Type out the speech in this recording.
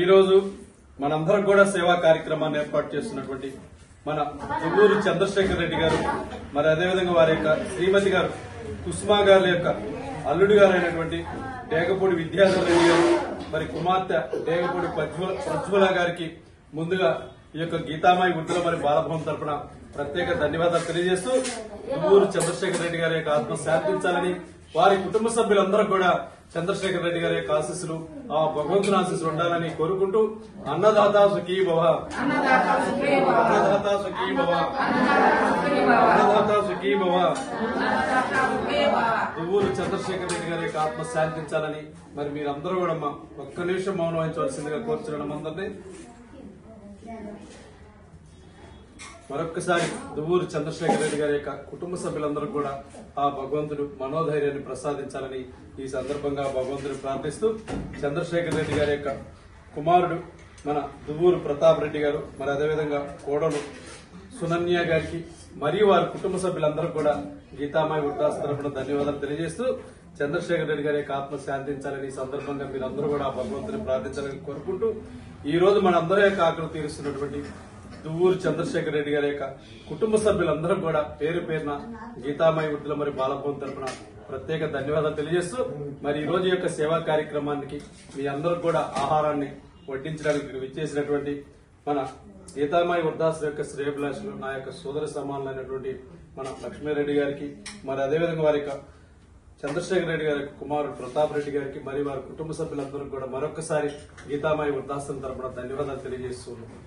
ఈ రోజు మనందరం కూడా సేవా కార్యక్రమాన్ని ఏర్పాటు చేస్తున్నటువంటి మన దువ్వూరు చంద్రశేఖర్ రెడ్డి గారు, మరి అదేవిధంగా వారి యొక్క శ్రీమతి గారు కుసుమా గారి యొక్క అల్లుడు గారు అయినటువంటి డేగపూడి విద్యాధర్ రెడ్డి గారు, మరి కుమార్తె డేగపూడి ప్రజ్వల గారికి ముందుగా ఈ యొక్క గీతామాయి గుర్తుల మరి బాలభవన్ తరపున ప్రత్యేక ధన్యవాదాలు తెలియజేస్తూ దువ్వూరు చంద్రశేఖర్ రెడ్డి గారి యొక్క ఆత్మ శాంతించాలని, వారి కుటుంబ సభ్యులందరూ కూడా చంద్రశేఖర్ రెడ్డి గారి యొక్క ఆశీస్సులు, ఆ భగవంతుని ఆశీస్సులు ఉండాలని కోరుకుంటూ అన్నదాత సుఖీ భవ, అన్నదాత సుఖీ భవ, అన్నదాత సుఖీ భవ. దువ్వూరు చంద్రశేఖర్ రెడ్డి గారి యొక్క ఆత్మ శాంతించాలని మరి మీరందరూ కూడా ఒక్క నిమిషం మౌనం వహించవలసిందిగా కోరుచున్నాం అందరినీ. మరొక్కసారి దువ్వూరు చంద్రశేఖర్ రెడ్డి గారి యొక్క కుటుంబ సభ్యులందరూ కూడా ఆ భగవంతుడు మనోధైర్యాన్ని ప్రసాదించాలని ఈ సందర్భంగా భగవంతుని ప్రార్థిస్తూ, చంద్రశేఖర్ రెడ్డి గారి యొక్క కుమారుడు మన దువ్వూరు ప్రతాప్ రెడ్డి గారు, మరి అదేవిధంగా కోడలు సునన్య గారికి మరియు వారి కుటుంబ సభ్యులందరూ కూడా గీతామాయి వృద్ధాశ్రమం తరపున ధన్యవాదాలు తెలియజేస్తూ, చంద్రశేఖర్ రెడ్డి గారి యొక్క ఆత్మ శాంతించాలని ఈ సందర్భంగా మీరందరూ కూడా ఆ భగవంతుని ప్రార్థించాలని కోరుకుంటూ, ఈ రోజు మనందరి యొక్క ఆకలి తీరుస్తున్నటువంటి దువ్వూరు చంద్రశేఖర్ రెడ్డి గారి యొక్క కుటుంబ సభ్యులందరూ కూడా పేరు పేరున గీతామాయి వృద్ధుల మరి బాలభవన్ తరపున ప్రత్యేక ధన్యవాదాలు తెలియజేస్తూ, మరి ఈ రోజు యొక్క సేవా కార్యక్రమానికి మీ అందరూ కూడా ఆహారాన్ని వడ్డించడానికి విచ్చేసినటువంటి మన గీతామాయి వృద్ధాశ్రమం యొక్క శ్రేయభిలాషులు, నా యొక్క సోదర సమానులైనటువంటి మన లక్ష్మీరెడ్డి గారికి, మరి అదేవిధంగా వారి యొక్క చంద్రశేఖర్ రెడ్డి గారి కుమారుడు ప్రతాప్ రెడ్డి గారికి, మరి వారి కుటుంబ సభ్యులందరూ కూడా మరొకసారి గీతామాయి వృద్ధాశ్రమం తరపున ధన్యవాదాలు తెలియజేస్తున్నాను.